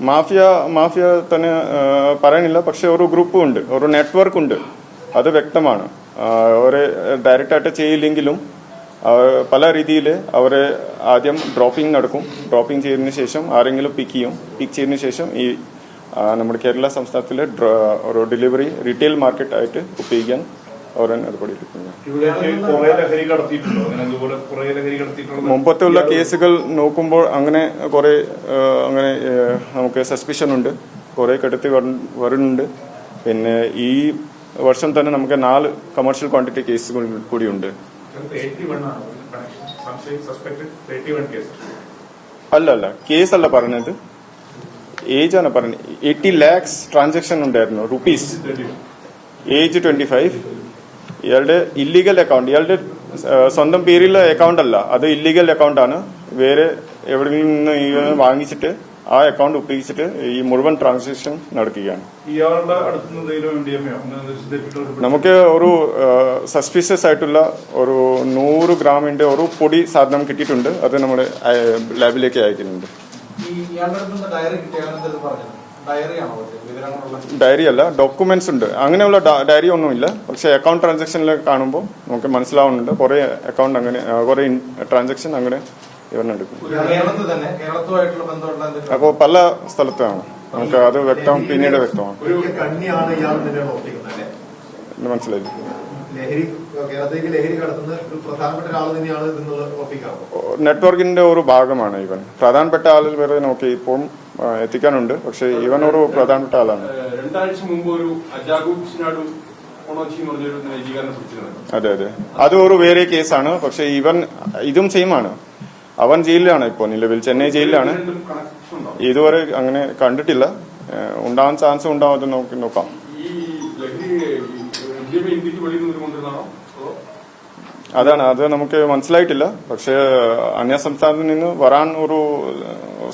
Mafia തന്നെ പറയാനില്ല. പക്ഷെ ഒരു ഗ്രൂപ്പ് ഉണ്ട്, ഒരു നെറ്റ്വർക്ക് ഉണ്ട്, അത് വ്യക്തമാണ്. അവരെ ഡയറക്റ്റായിട്ട് ചെയ്യില്ലെങ്കിലും പല രീതിയിൽ അവരെ ആദ്യം ഡ്രോപ്പിംഗ് നടക്കും. ഡ്രോപ്പിംഗ് ചെയ്തതിനു ശേഷം ആരെങ്കിലും പിക്ക് ചെയ്തതിനു ശേഷം ഈ നമ്മുടെ കേരള സംസ്ഥാനത്തിലെ ഒരു ഡെലിവറി റീറ്റെയിൽ മാർക്കറ്റ് ആയിട്ട് ഉപയോഗിക്കാൻ അവർ നടപടിയെടുക്കുന്നു. മുമ്പത്തുള്ള കേസുകൾ നോക്കുമ്പോൾ അങ്ങനെ കുറെ നമുക്ക് സസ്പിഷൻ ഉണ്ട്, കുറെ കടുത്ത് വരുന്നുണ്ട്. പിന്നെ ഈ വർഷം തന്നെ നമുക്ക് 4 കമേഴ്ഷ്യൽ ക്വാണ്ടിറ്റി കേസുകൾ കൂടിയുണ്ട്. അല്ല കേസല്ല പറഞ്ഞത്, ഏജ് ആണ് പറഞ്ഞത്. 80 lakhs ട്രാൻസാക്ഷൻ ഉണ്ടായിരുന്നു റുപ്പീസ്. ഏജ് 25. ഇയാളുടെ ഇല്ലീഗൽ അക്കൗണ്ട്, ഇയാളുടെ സ്വന്തം പേരിലെ അക്കൗണ്ട് അല്ല, അത് ഇല്ലീഗൽ അക്കൗണ്ട് ആണ്. വേറെ എവിടെയെങ്കിലും നിന്ന് വാങ്ങിച്ചിട്ട് ആ അക്കൗണ്ട് ഉപയോഗിച്ചിട്ട് ഈ മുഴുവൻ ട്രാൻസാക്ഷൻ നടക്കുകയാണ്. നമുക്ക് ഒരു സസ്പീഷ്യസ് ആയിട്ടുള്ള ഒരു 100 ഗ്രാമിന്റെ ഒരു പൊടി സാധനം കിട്ടിയിട്ടുണ്ട്. അത് നമ്മുടെ ലാബിലേക്ക് അയക്കുന്നുണ്ട്. ഡയറി അല്ല, ഡോക്യുമെന്റ്സ് ഉണ്ട്. അങ്ങനെയുള്ള ഡയറി ഒന്നുമില്ല. പക്ഷെ അക്കൗണ്ട് ട്രാൻസാക്ഷനിൽ കാണുമ്പോൾ നമുക്ക് മനസ്സിലാവുന്നുണ്ട് കുറെ അക്കൗണ്ട് അങ്ങനെ കുറെ ട്രാൻസാക്ഷൻ അങ്ങനെ ഇവരെടുക്കും. അപ്പോൾ പല സ്ഥലത്താണ് നമുക്ക് അത് വ്യക്തം, പിന്നീട് വ്യക്തമാണ്. മനസ്സിലായി. നെറ്റ്വർക്കിന്റെ ഒരു ഭാഗമാണ് ഇവൻ. പ്രധാനപ്പെട്ട ആളിൽ വരെ നോക്കി ഇപ്പോൾ എത്തിക്കാനുണ്ട്. പക്ഷെ ഇവൻ ഒരു പ്രധാനപ്പെട്ട ആളാണ്. 2 ആഴ്ച മുമ്പ് ഒരു അതെ, അത് ഒരു വേറെ കേസാണ്. പക്ഷെ ഇതും സെയിം ആണ്. അവൻ ജയിലിലാണ് ഇപ്പോൾ നിലവിൽ, ചെന്നൈ ജയിലിലാണ്. ഇതുവരെ അങ്ങനെ കണ്ടിട്ടില്ല. ഉണ്ടാവാൻ ചാൻസ് ഉണ്ടാവും, അത് നോക്കാം. അത് നമുക്ക് മനസ്സിലായിട്ടില്ല. പക്ഷെ അന്യ സംസ്ഥാനത്തിൽ നിന്ന് വരാൻ ഒരു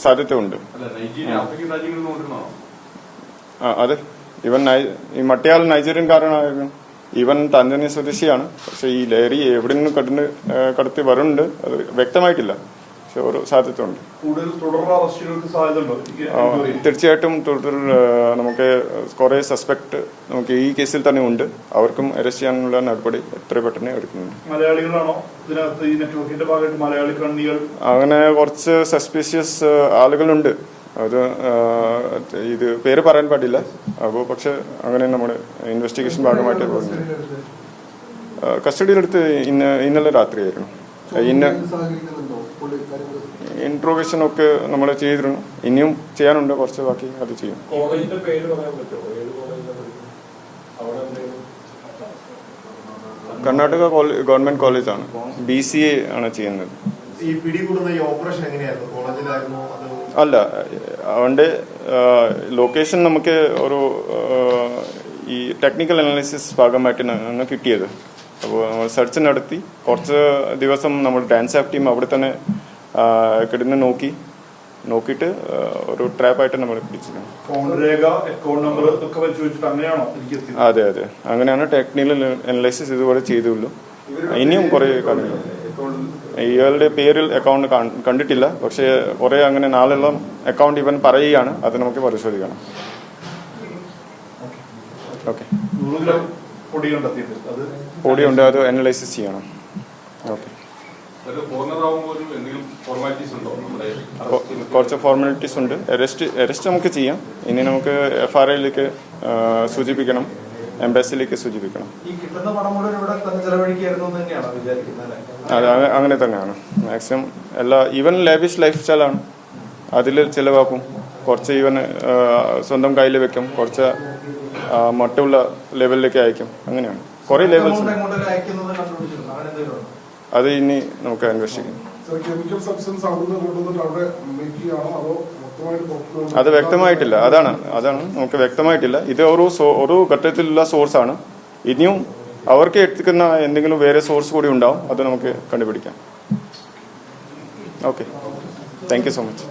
സാധ്യതയുണ്ട്. അതെ, ഇവൻ ഈ മറ്റേയാൾ നൈജീരിയൻകാരനായിരുന്നു. ഇവൻ താൻസാനിയ സ്വദേശിയാണ്. പക്ഷെ ഈ ലഹരി എവിടെ നിന്ന് കടത്തി വരുന്നുണ്ട് അത് വ്യക്തമായിട്ടില്ല. പക്ഷെ ഒരു സാധ്യത ഉണ്ട്. തീർച്ചയായിട്ടും നമുക്ക് കുറെ സസ്പെക്ട് നമുക്ക് ഈ കേസിൽ തന്നെ ഉണ്ട്. അവർക്കും അറസ്റ്റ് ചെയ്യാനുള്ള നടപടി എത്ര പെട്ടെന്ന് എടുക്കുന്നുണ്ട്. അങ്ങനെ കുറച്ച് സസ്പീഷ്യസ് ആളുകളുണ്ട്. അത് ഇത് പേര് പറയാൻ പാടില്ല. അപ്പോൾ പക്ഷെ അങ്ങനെ നമ്മുടെ ഇൻവെസ്റ്റിഗേഷൻ ഭാഗമായിട്ട് കസ്റ്റഡിയിലെടുത്ത് ഇന്നലെ രാത്രിയായിരുന്നു. ഇൻട്രോഗേഷൻ ഒക്കെ നമ്മൾ ചെയ്തിരുന്നു. ഇനിയും ചെയ്യാനുണ്ട് കുറച്ച്, ബാക്കി അത് ചെയ്യും. കർണാടക ഗവൺമെന്റ് കോളേജാണ്, BCA ആണ് ചെയ്യുന്നത്. അല്ല, അവന്റെ ലൊക്കേഷൻ നമുക്ക് ഒരു ഈ ടെക്നിക്കൽ അനാലിസിസ് ഭാഗമായിട്ടാണ് കിട്ടിയത്. അപ്പോൾ സെർച്ച് നടത്തി കുറച്ച് ദിവസം നമ്മൾ ഡാൻസ് ടീം അവിടെ തന്നെ കിടന്ന് നോക്കിയിട്ട് ഒരു ട്രാപ്പായിട്ട് നമ്മൾ പിടിച്ചത്. അതെ, അങ്ങനെയാണ് ടെക്നിക്കൽ അനാലിസിസ് ഇതുപോലെ ചെയ്തുള്ളൂ. ഇനിയും കുറെ കാര്യങ്ങൾ. ഇയാളുടെ പേരിൽ അക്കൗണ്ട് കണ്ടിട്ടില്ല. പക്ഷെ കുറെ അങ്ങനെ 4 അക്കൗണ്ട് ഇവൻ പറയുകയാണ്. അത് നമുക്ക് പരിശോധിക്കണം. ഓക്കെ, പൊടിയുണ്ട്, അത് അനലൈസിസ് ചെയ്യണം. ഓക്കെ, കുറച്ച് ഫോർമാലിറ്റീസ് ഉണ്ട്. അറസ്റ്റ് നമുക്ക് ചെയ്യാം. ഇനി നമുക്ക് FRIയിലേക്ക് സൂചിപ്പിക്കണം, എംബസിയിലേക്ക് സൂചിപ്പിക്കണം. അത് അങ്ങനെ തന്നെയാണ് മാക്സിമം. ഈവൻ ലാവിഷ് ലൈഫ് സ്റ്റൈലാണ്, അതിൽ ചിലവാക്കും. കുറച്ച് ഈവൻ സ്വന്തം കയ്യിൽ വെക്കും, കുറച്ച് മറ്റുള്ള ലെവലിലേക്ക് അയക്കും. അങ്ങനെയാണ് കുറെ ലെവൽസ്. അത് ഇനി നമുക്ക് അന്വേഷിക്കാം. അത് വ്യക്തമായിട്ടില്ല. അതാണ് നമുക്ക് വ്യക്തമായിട്ടില്ല. ഇത് ഒരു ഘട്ടത്തിലുള്ള സോഴ്സാണ്. ഇനിയും അവർക്ക് എത്തിക്കുന്ന എന്തെങ്കിലും വേറെ സോഴ്സ് കൂടി ഉണ്ടാവും. അത് നമുക്ക് കണ്ടുപിടിക്കാം. Okay, thank you so much.